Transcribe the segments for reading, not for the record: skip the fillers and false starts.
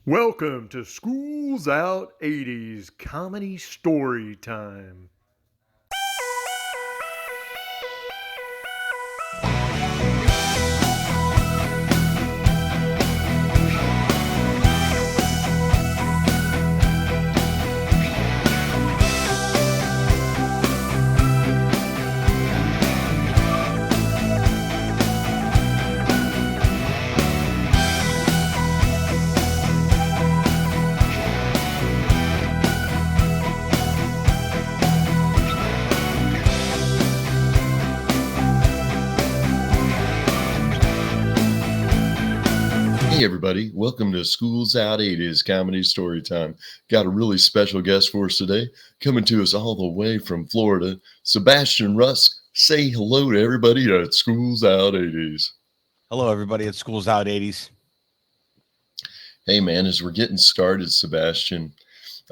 Welcome to School's Out 80s Comedy Story Time. Hey everybody, welcome to School's Out 80s Comedy Story Time. Got a really special guest for us today, coming to us all the way from Florida, Sebastian Rusk. Say hello to everybody at School's Out 80s. Hello, everybody at School's Out 80s. Hey man, as we're getting started, Sebastian,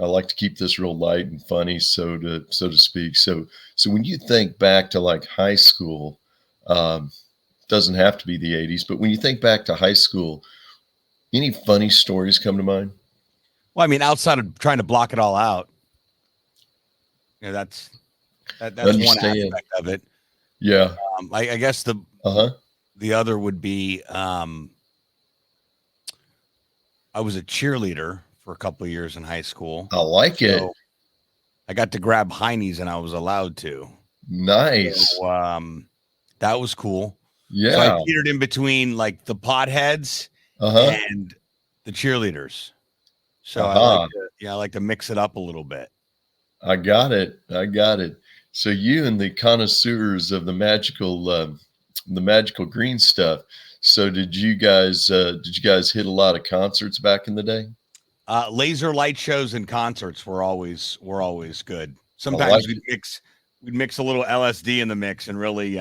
I like to keep this real light and funny, so to speak. So when you think back to like high school, doesn't have to be the 80s, but when you think back to high school, any funny stories come to mind? Well, I mean, outside of trying to block it all out, that's one aspect of it. Yeah. I guess the other would be I was a cheerleader for a couple of years in high school. I like it. I got to grab heinies and I was allowed to. Nice. So, that was cool. Yeah. So I teetered in between like the potheads and the cheerleaders. So I like to mix it up a little bit. I got it. So you and the connoisseurs of the magical green stuff. So did you guys hit a lot of concerts back in the day? Laser light shows and concerts were always good. Sometimes we'd mix a little LSD in the mix and really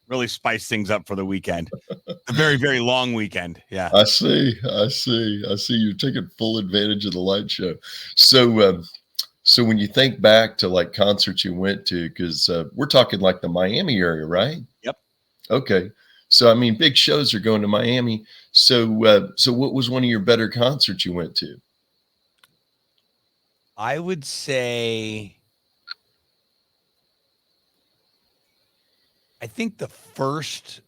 really spice things up for the weekend. A very, very long weekend. Yeah. I see. You're taking full advantage of the light show. So when you think back to like concerts you went to, because we're talking like the Miami area, right? Yep. Okay. So I mean, big shows are going to Miami. So what was one of your better concerts you went to? I would say, I think it wasn't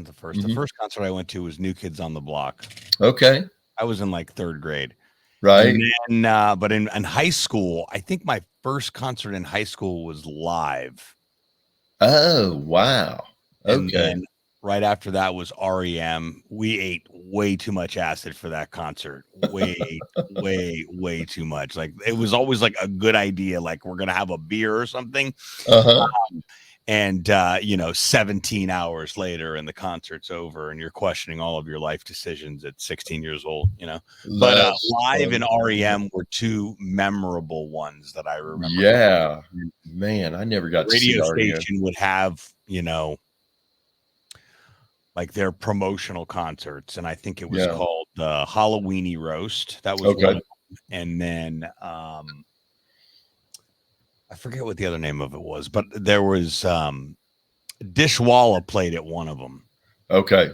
the first. Mm-hmm. The first concert I went to was New Kids on the Block. Okay. I was in like third grade. Right. And then, but in high school, I think my first concert in high school was live. Oh, wow. Okay. And then right after that was REM. We ate way too much acid for that concert. Way, way too much. Like it was always like a good idea. Like we're going to have a beer or something. And 17 hours later and the concert's over and you're questioning all of your life decisions at 16 years old, but live and REM were two memorable ones that I remember. Yeah, man, I never got to see REM. Radio station would have, like their promotional concerts. And I think it was called the Halloweeny Roast. That was one of them. And then, I forget what the other name of it was, but there was Dishwalla played at one of them. Okay.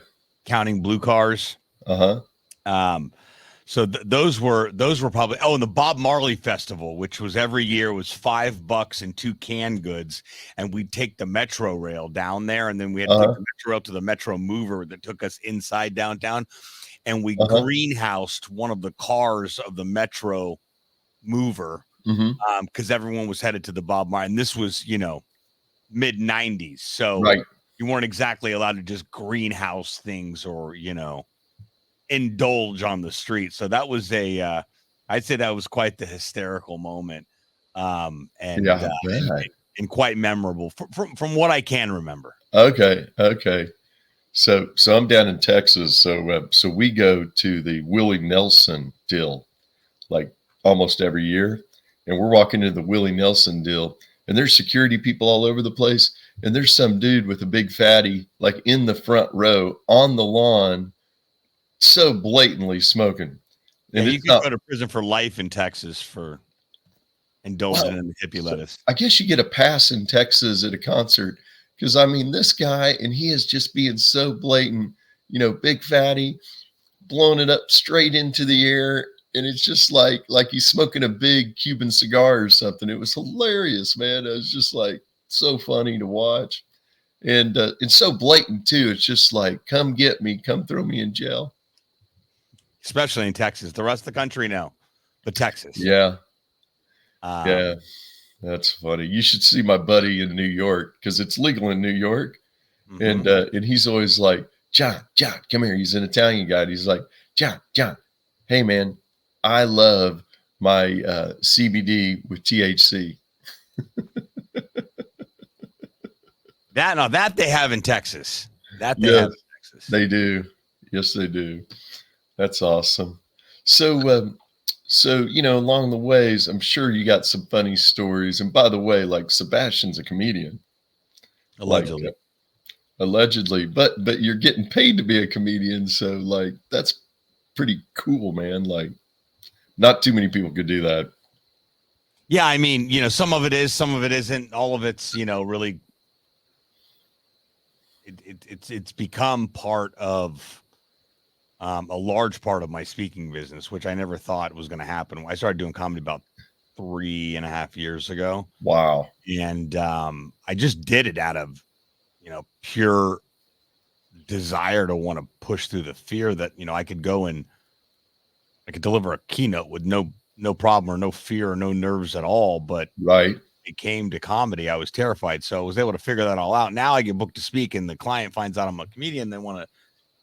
Counting Blue Cars. So those were probably and the Bob Marley Festival, which was every year was $5 and 2 canned goods, and we'd take the Metro Rail down there, and then we had to take the Metro Rail to the Metro Mover that took us inside downtown, and we greenhoused one of the cars of the Metro Mover. Because everyone was headed to the Bob Marley, and this was mid 90s, so you weren't exactly allowed to just greenhouse things or indulge on the street. So that was I'd say that was quite the hysterical moment, and quite memorable from what I can remember. Okay. So I'm down in Texas, so we go to the Willie Nelson deal like almost every year. And we're walking into the Willie Nelson deal, and there's security people all over the place. And there's some dude with a big fatty, like in the front row on the lawn, so blatantly smoking. And you could go to prison for life in Texas for indulging in the hippie lettuce. I guess you get a pass in Texas at a concert because, I mean, this guy, and he is just being so blatant, big fatty. blowing it up straight into the air. And it's just like he's smoking a big Cuban cigar or something. It was hilarious, man. It was just like so funny to watch. And it's so blatant too. It's just like, come get me, come throw me in jail. Especially in Texas. The rest of the country, no, but Texas. Yeah. Yeah. That's funny. You should see my buddy in New York because it's legal in New York. Mm-hmm. And he's always like, John, come here. He's an Italian guy. He's like, John, hey, man, I love my CBD with THC. That they have in Texas. That they Yes, have in Texas. They do. Yes, they do. That's awesome. So, along the ways, I'm sure you got some funny stories. And by the way, like Sebastian's a comedian. Allegedly. Like, allegedly, but you're getting paid to be a comedian, so like that's pretty cool, man. Like, not too many people could do that. Yeah, I mean, some of it is, some of it isn't. All of it's, really. It's become part of a large part of my speaking business, which I never thought was going to happen. I started doing comedy about 3.5 years ago. Wow. And I just did it out of pure desire to want to push through the fear that I could go and I could deliver a keynote with no problem or no fear or no nerves at all. But right, it came to comedy, I was terrified. So I was able to figure that all out. Now I get booked to speak, and the client finds out I'm a comedian. They want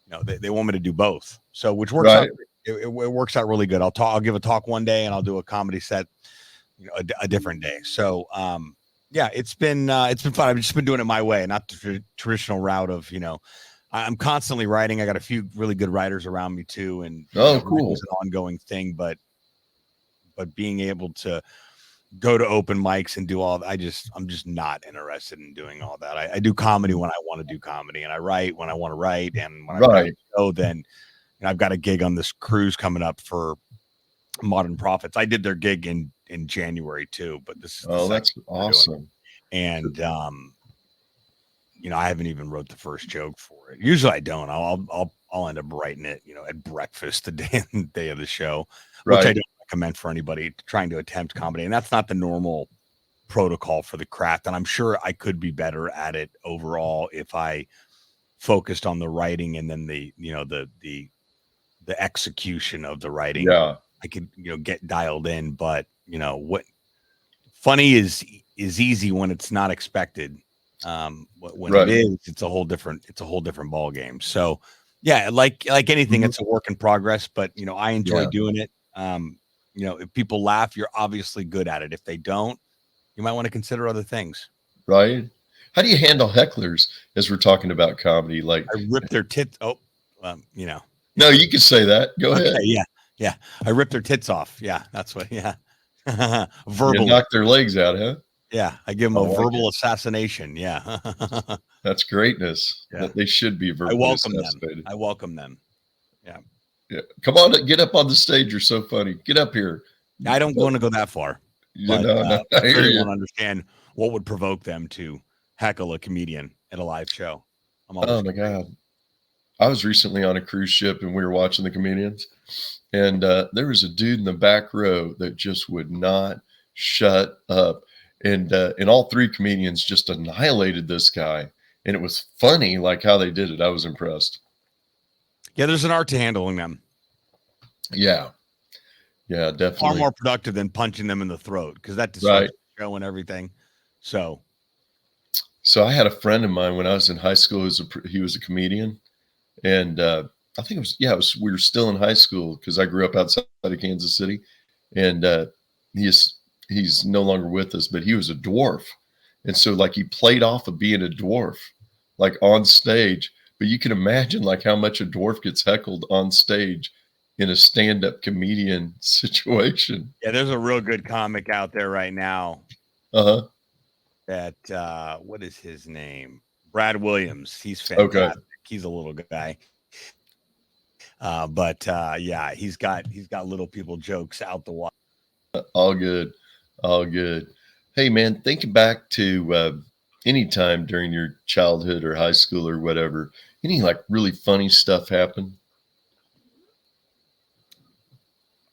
to, they want me to do both. So which works out. It works out really good. I'll give a talk one day, and I'll do a comedy set, a different day. So yeah, it's been fun. I've just been doing it my way, not the traditional route of, I'm constantly writing. I got a few really good writers around me too. And cool. It's an ongoing thing, but being able to go to open mics and do all that, I'm just not interested in doing all that. I do comedy when I want to do comedy, and I write when I want to write. And when I've got a show, then I've got a gig on this cruise coming up for Modern Prophets. I did their gig in January too, but this is that's awesome. And I haven't even wrote the first joke for it. Usually I don't. I'll end up writing it, at breakfast the day of the show, which I don't recommend for anybody trying to attempt comedy. And that's not the normal protocol for the craft. And I'm sure I could be better at it overall if I focused on the writing and then the execution of the writing. Yeah. I could, get dialed in, but what funny is easy when it's not expected. When it is, it's a whole different ball game. So yeah, like anything, it's a work in progress, but I enjoy doing it. If people laugh, you're obviously good at it. If they don't, you might want to consider other things. Right. How do you handle hecklers as we're talking about comedy? Like, I rip their tits. No, you can say that. Go ahead. Yeah. I rip their tits off. Yeah. That's what, verbally. You knock their legs out, huh? Yeah. I give them a verbal assassination. Yeah. That's greatness. Yeah. That they should be verbally assassinated. I welcome them. Yeah. Yeah. Come on, get up on the stage. You're so funny. Get up here. I don't want to go that far. But, I really want to understand what would provoke them to heckle a comedian at a live show. Oh my God. I was recently on a cruise ship and we were watching the comedians, and there was a dude in the back row that just would not shut up. And all three comedians just annihilated this guy. And it was funny, like how they did it. I was impressed. Yeah, there's an art to handling them. Yeah. Yeah, definitely. Far more productive than punching them in the throat, because that disrupts the show and everything. So I had a friend of mine when I was in high school. He was a comedian. And I think we were still in high school because I grew up outside of Kansas City. And he's no longer with us, but he was a dwarf. And so like he played off of being a dwarf, like on stage. But you can imagine like how much a dwarf gets heckled on stage in a stand-up comedian situation. Yeah, there's a real good comic out there right now. That what is his name? Brad Williams. He's fantastic. Okay. He's a little guy. But yeah, he's got little people jokes out the wazoo. All good. Hey man, think back to any time during your childhood or high school or whatever, any like really funny stuff happen?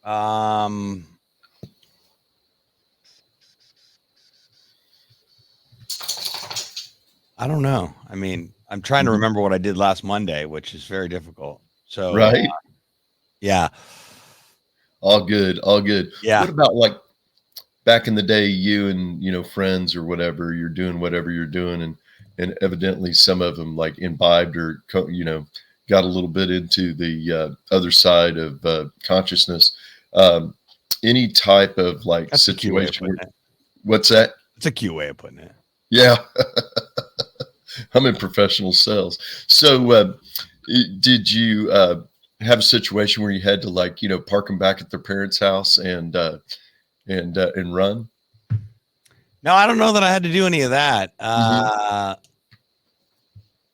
I don't know. I mean, I'm trying to remember what I did last Monday, which is very difficult. So, Right. yeah. All good. All good. Yeah. What about like back in the day, you and, friends or whatever, you're doing whatever you're doing, and evidently some of them like imbibed or got a little bit into the other side of consciousness. Um, any type of like That's a cute way of situation where, putting it. what's that? It's a cute way of putting it. Yeah, I'm in professional sales. So, did you have a situation where you had to like park them back at their parents' house and run? No, I don't know that I had to do any of that. Hmm.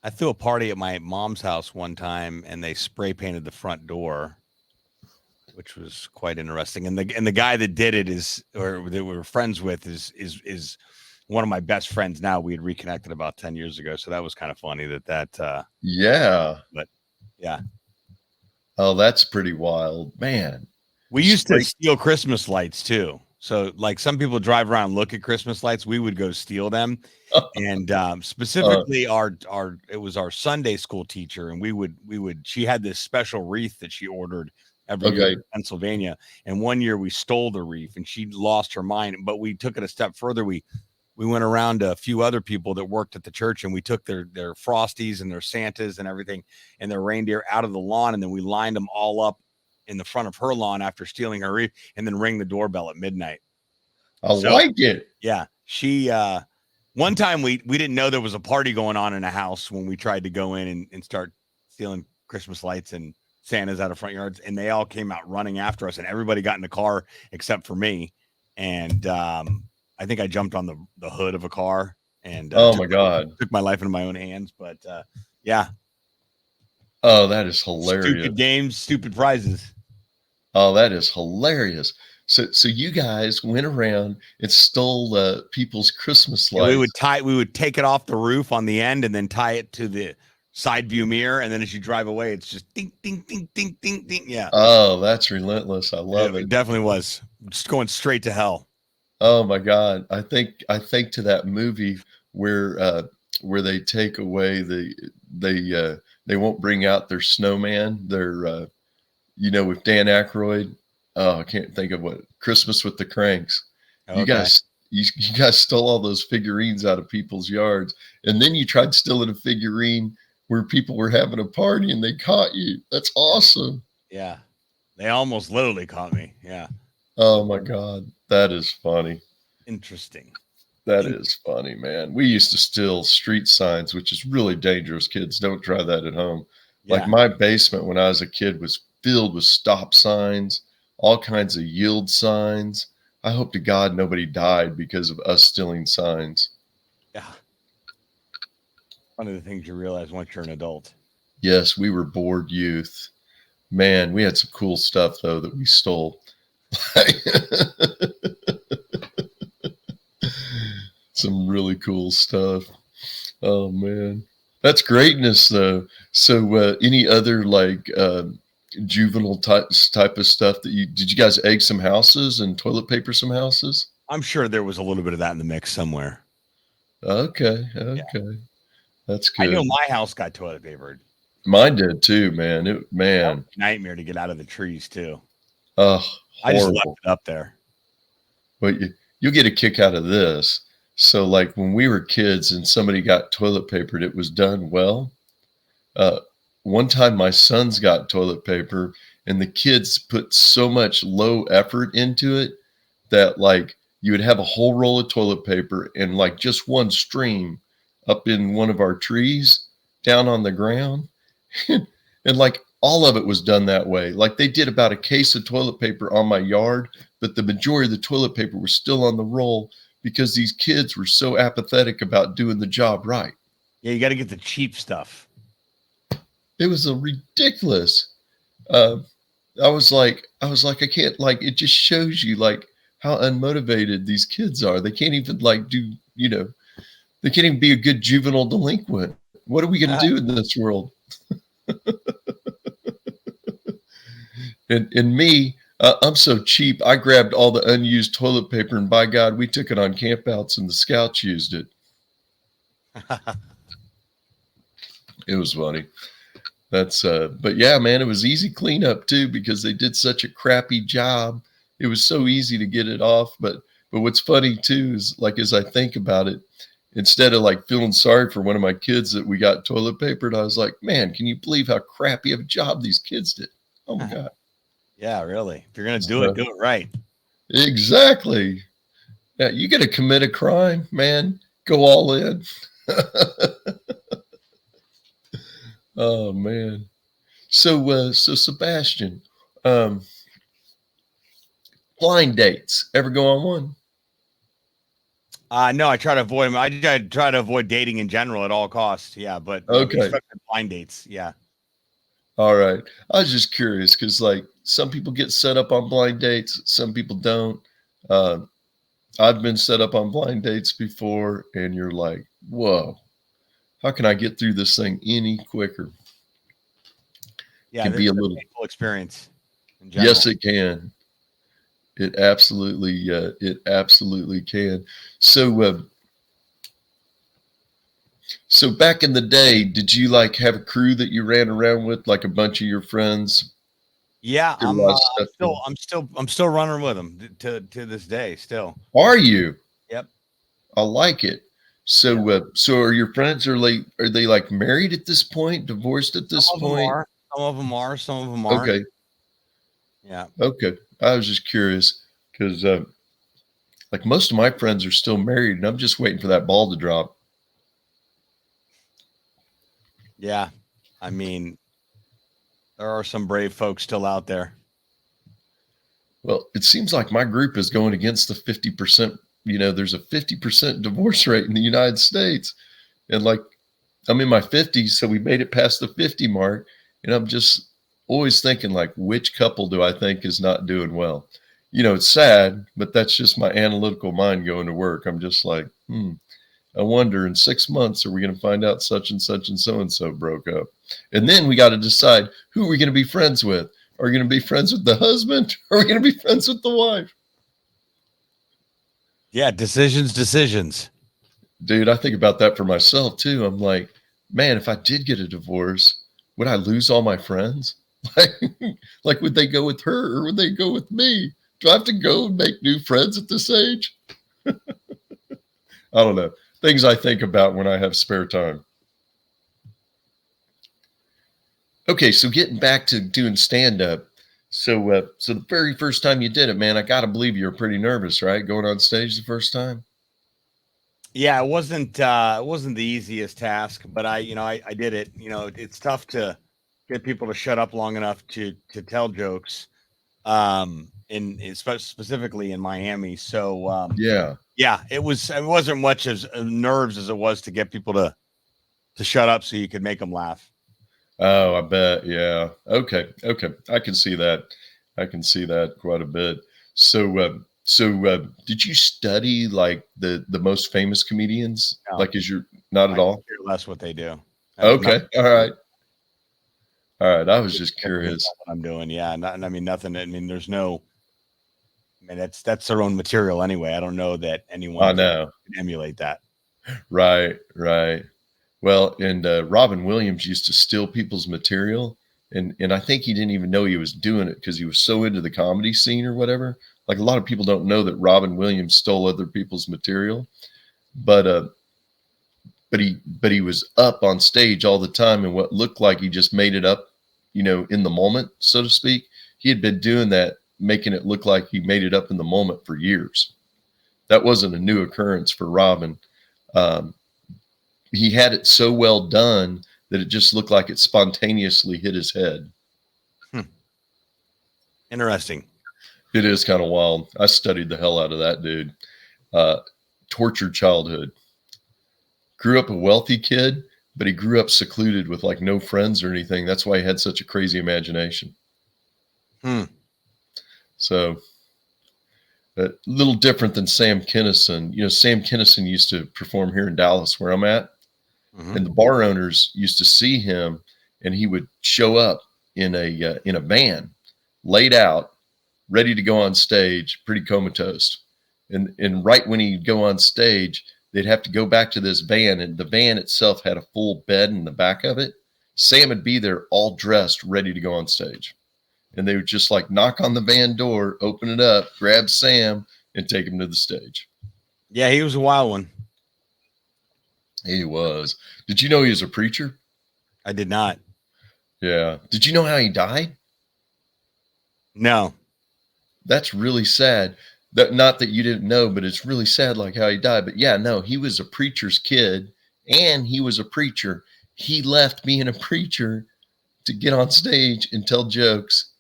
I threw a party at my mom's house one time, and they spray painted the front door, which was quite interesting. And the guy that did it or that we were friends with is one of my best friends now. We had reconnected about 10 years ago, so that was kind of funny that Yeah. but yeah. Oh, that's pretty wild, man. We used to Spray. steal Christmas lights too. So like some people drive around and look at Christmas lights, we would go steal them. And specifically it was our Sunday school teacher, and she had this special wreath that she ordered every year Okay. in Pennsylvania. And one year we stole the wreath and she lost her mind, but we took it a step further. We went around to a few other people that worked at the church, and we took their Frosties and their Santas and everything and their reindeer out of the lawn, and then we lined them all up in the front of her lawn after stealing her wreath, and then ring the doorbell at midnight. I So like it. yeah, she one time we didn't know there was a party going on in a house when we tried to go in and start stealing Christmas lights and Santas out of front yards, and they all came out running after us, and everybody got in the car except for me. And I think I jumped on the hood of a car and Oh my God. took my life into my own hands. But yeah, Oh, that is hilarious. stupid games, stupid prizes. Oh, that is hilarious. So you guys went around and stole people's Christmas Yeah, lights. we would take it off the roof on the end and then tie it to the side view mirror, and then as you drive away, it's just ding, ding, ding, ding, ding, ding. Yeah, Oh, that's relentless. I love it it. definitely was just going straight to hell. Oh my God. I think to that movie where they take away they won't bring out their snowman, with Dan Aykroyd. Oh, I can't think of what Christmas with the Cranks. You Okay. guys you guys stole all those figurines out of people's yards, and then you tried stealing a figurine where people were having a party and they caught you. That's awesome. Yeah, they almost literally caught me. Yeah, Oh my God. That is funny. interesting. That is funny, man. We used to steal street signs, which is really dangerous. Kids, don't try that at home. Like Yeah, my basement when I was a kid was filled with stop signs, all kinds of yield signs. I hope to God nobody died because of us stealing signs. yeah. One of the things you realize once you're an adult. Yes, we were bored youth. Man, we had some cool stuff though that we stole. Some really cool stuff. Oh man, that's greatness though. So, any other like juvenile type of stuff that you guys egg some houses and toilet paper some houses? I'm sure there was a little bit of that in the mix somewhere. Okay, Yeah, okay, that's I know good. my house got toilet papered. Mine did too, man. That was Man, a nightmare to get out of the trees too. oh, I just left horrible. it up there. But you'll get a kick out of this. So, like when we were kids and somebody got toilet papered, it was done well. Uh, One time, my sons got toilet paper, and the kids put so much low effort into it that, like, you would have a whole roll of toilet paper and like just one stream up in one of our trees down on the ground, and like all of it was done that way. Like they did about a case of toilet paper on my yard, but the majority of the toilet paper was still on the roll because these kids were so apathetic about doing the job right. Yeah, you got to get the cheap stuff. It was a ridiculous. Uh, I can't like. It just shows you like how unmotivated these kids are. They can't even like do. They can't even be a good juvenile delinquent. What are we going to do in this world? And me, I'm so cheap. I grabbed all the unused toilet paper, and by God, we took it on campouts, and the scouts used it. It was funny. That's but yeah, man, it was easy cleanup too because they did such a crappy job. It was so easy to get it off. But what's funny too is like as I think about it, instead of like feeling sorry for one of my kids that we got toilet papered, I was like, man, can you believe how crappy of a job these kids did? Oh my God. Yeah, really. If you're gonna do So, it right. exactly. Yeah, you gotta commit a crime, man. Go all in. Oh man. So Sebastian, um, blind dates. Ever go on one? No, I try to avoid them. I try to avoid dating in general at all costs. Yeah, but Okay. especially blind dates. Yeah. All right. I was just curious because like some people get set up on blind dates, some people don't. Uh, I've been set up on blind dates before, and you're like, whoa, how can I get through this thing any quicker? Yeah, Can be it's a a little, painful experience in general. yes, it can. It absolutely can. So, so back in the day, did you like have a crew that you ran around with, like a bunch of your friends? Yeah, Did a lot of stuff. I'm still running with them to this day. Still. Are you? Yep. I like it. So, so are your friends are they like married at this point, divorced at this Some of them point? are. Some of them are. Some of them aren't. Okay, Yeah. okay. I was just curious because, like most of my friends are still married, and I'm just waiting for that ball to drop. Yeah. I mean, there are some brave folks still out there. Well, it seems like my group is going against the 50%. You know, there's a 50% divorce rate in the United States, and like I'm in my 50s, so we made it past the 50 mark, and I'm just always thinking like, which couple do I think is not doing well? You know, it's sad, but that's just my analytical mind going to work. I'm just like, I wonder in 6 months, are we going to find out such and such and so broke up? And then we got to decide who are we going to be friends with? Are we going to be friends with the husband? Or are we going to be friends with the wife? Yeah, decisions. Dude, I think about that for myself too. I'm like, man, if I did get a divorce, would I lose all my friends? Like would they go with her or would they go with me? Do I have to go and make new friends at this age? I don't know. Things I think about when I have spare time. Okay, so getting back to doing stand up. So the very first time you did it, man, I got to believe you were pretty nervous, right? Going on stage the first time? Yeah, it wasn't the easiest task, but I did it. You know, it's tough to get people to shut up long enough to tell jokes. Specifically in Miami. So Yeah. yeah, it wasn't much as nerves as it was to get people to shut up so you could make them laugh. Oh, I bet. Yeah. Okay. Okay. I can see that. I can see that quite a bit. So, did you study like the most famous comedians? No, Like, is your not I at all? care less what they do. That has Okay. nothing All to do right. All right. I was with just significance curious. of what I'm doing. Yeah, I mean nothing. I mean, there's no. I mean, that's their own material anyway. I don't know that anyone I can know. emulate that. Right. Right. Well, and Robin Williams used to steal people's material, and I think he didn't even know he was doing it because he was so into the comedy scene or whatever. Like a lot of people don't know that Robin Williams stole other people's material, but but he was up on stage all the time, and what looked like he just made it up, you know, in the moment, so to speak. He had been doing that, making it look like he made it up in the moment for years. That wasn't a new occurrence for Robin. Um, he had it so well done that it just looked like it spontaneously hit his head. Interesting. It is kind of wild. I studied the hell out of that dude. Uh, Tortured childhood. Grew up a wealthy kid, but he grew up secluded with like no friends or anything. That's why he had such a crazy imagination. So a little different than Sam Kinison. You know, Sam Kinison used to perform here in Dallas where I'm at. And the bar owners used to see him, and he would show up in a van, laid out ready to go on stage, pretty comatose. And right when he'd go on stage, they'd have to go back to this van, and the van itself had a full bed in the back of it. Sam would be there all dressed, ready to go on stage. And they would just like knock on the van door, open it up, grab Sam, and take him to the stage. Yeah, he was a wild one. He was. Did you know he was a preacher? I did not. Yeah. Did you know how he died? No. That's really sad. That, not that you didn't know, but it's really sad, like how he died. But yeah, no, he was a preacher's kid, and he was a preacher. He left being a preacher to get on stage and tell jokes,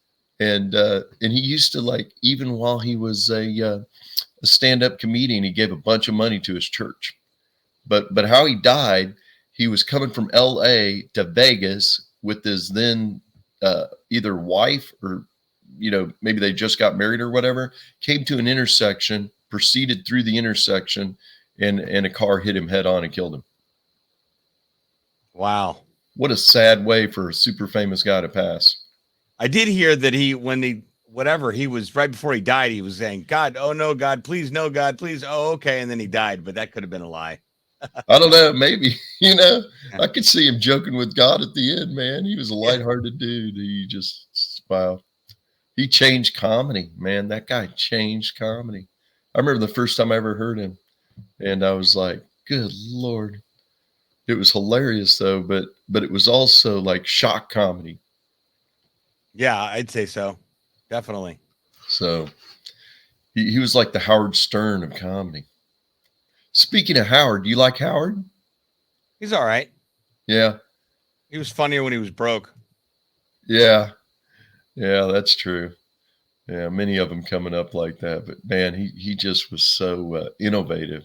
and he used to, like, even while he was a stand-up comedian, he gave a bunch of money to his church. But how he died, he was coming from L.A. to Vegas with his then either wife or, you know, maybe they just got married or whatever, came to an intersection, proceeded through the intersection, and a car hit him head on and killed him. Wow. What a sad way for a super famous guy to pass. I did hear that he was right before he died, he was saying, God, oh no, God, please, no, God, please. Oh, okay. And then he died, but that could have been a lie. I don't know, maybe, you know, I could see him joking with God at the end, man. He was a lighthearted dude. He just, wow. He changed comedy, man. That guy changed comedy. I remember the first time I ever heard him, and I was like, good Lord. It was hilarious though, but it was also like shock comedy. Yeah, I'd say so. Definitely. So he was like the Howard Stern of comedy. Speaking of Howard, do you like Howard? He's all right. Yeah. He was funnier when he was broke. Yeah. Yeah, that's true. Yeah, many of them coming up like that. But man, he just was so innovative.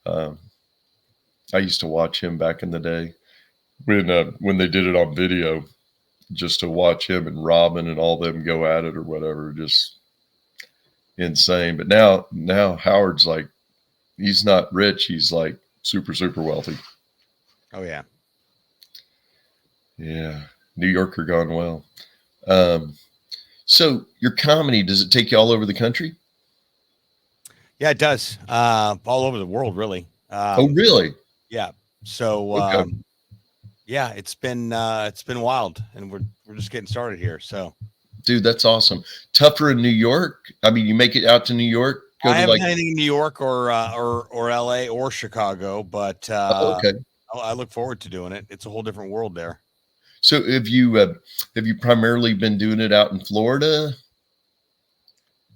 I used to watch him back in the day when they did it on video, just to watch him and Robin and all them go at it or whatever, just insane. But now Howard's like, he's not rich. He's like super, super wealthy. Oh yeah. Yeah. New Yorker gone well. So your comedy, does it take you all over the country? Yeah, it does. All over the world, really. Oh, really? Yeah. So, Okay. yeah, it's been wild, and we're just getting started here. So, Dude, that's awesome. Tougher in New York? I mean, you make it out to New York? I haven't done anything in New York or LA or Chicago, but okay. I look forward to doing it. It's a whole different world there. So have you primarily been doing it out in Florida?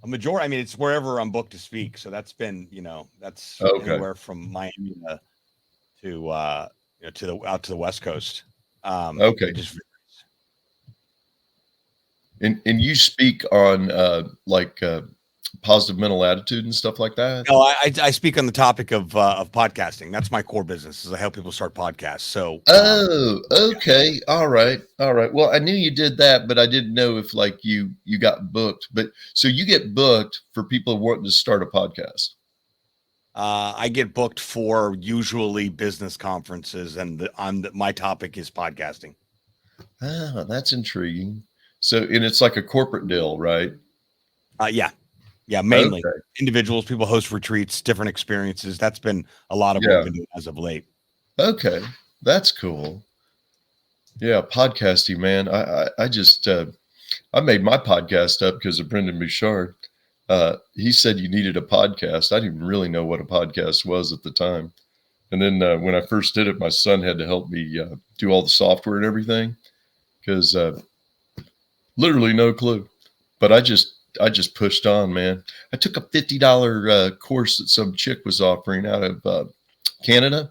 A majority, I mean, it's wherever I'm booked to speak. So that's been, that's anywhere from Miami to out to the West Coast. Okay. And you speak on positive mental attitude and stuff like that? No, I speak on the topic of podcasting. That's my core business, is I help people start podcasts. So okay. Yeah. All right. Well, I knew you did that, but I didn't know if like you got booked. But so you get booked for people wanting to start a podcast. I get booked for usually business conferences, and my topic is podcasting. Ah, that's intriguing. So, and it's like a corporate deal, right? Yeah, mainly individuals, people host retreats, different experiences. That's been a lot of what we've been doing as of late. Okay, that's cool. Yeah, podcasting, man. I just I made my podcast up because of Brendan Bouchard. He said you needed a podcast. I didn't really know what a podcast was at the time. And then when I first did it, my son had to help me do all the software and everything because literally no clue. But I just pushed on, man. I took a $50 course that some chick was offering out of Canada.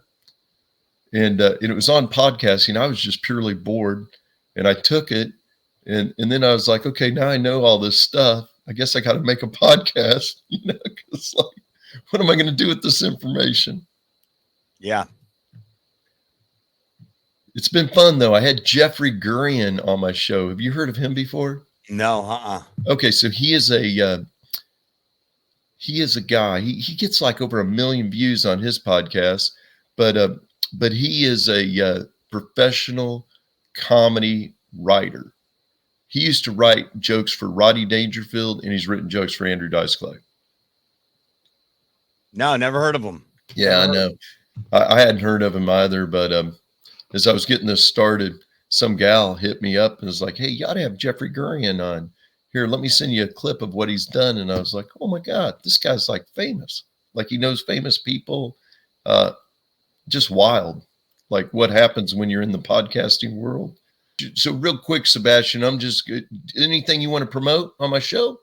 And it was on podcasting. I was just purely bored. And I took it. And then I was like, okay, now I know all this stuff. I guess I got to make a podcast, because like, what am I going to do with this information? Yeah. It's been fun, though. I had Jeffrey Gurian on my show. Have you heard of him before? No. Okay, so he is a guy. He gets like over 1 million views on his podcast, but he is a professional comedy writer. He used to write jokes for Rodney Dangerfield, and he's written jokes for Andrew Dice Clay. No, never heard of him. Yeah, I know. I hadn't heard of him either, but as I was getting this started, some gal hit me up and was like, "Hey, you ought to have Jeffrey Gurian on. Here, let me send you a clip of what he's done." And I was like, "Oh my God, this guy's like famous. Like he knows famous people. Just wild. Like what happens when you're in the podcasting world." So real quick, Sebastian, anything you want to promote on my show?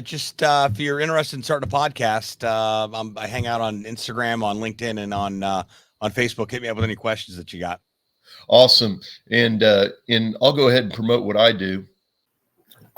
Just if you're interested in starting a podcast, I hang out on Instagram, on LinkedIn, and on Facebook. Hit me up with any questions that you got. Awesome. And I'll go ahead and promote what I do.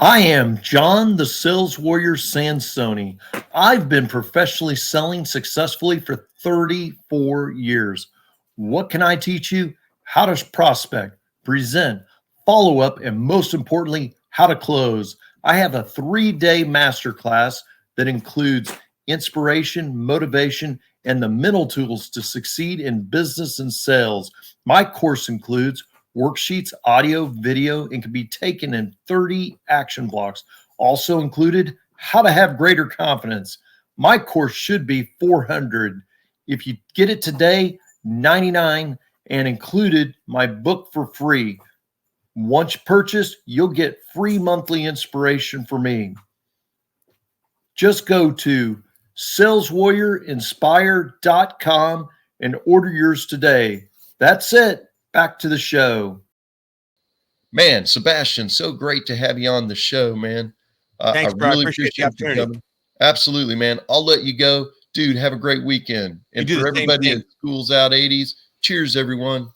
I am John the Sales Warrior Sansoni. I've been professionally selling successfully for 34 years. What can I teach you? How to prospect, present, follow up, and most importantly, how to close. I have a 3-day masterclass that includes inspiration, motivation, and the mental tools to succeed in business and sales. My course includes worksheets, audio, video, and can be taken in 30 action blocks. Also included, how to have greater confidence. My course should be $400. If you get it today, $99, and included my book for free. Once purchased, you'll get free monthly inspiration from me. Just go to saleswarriorinspire.com and order yours today. That's it. Back to the show. Man, Sebastian, so great to have you on the show, man. Thanks, I bro. really I appreciate the you opportunity. coming. Absolutely, man. I'll let you go. Dude, have a great weekend. And You do for the same everybody thing. at Schools Out 80s, cheers, everyone.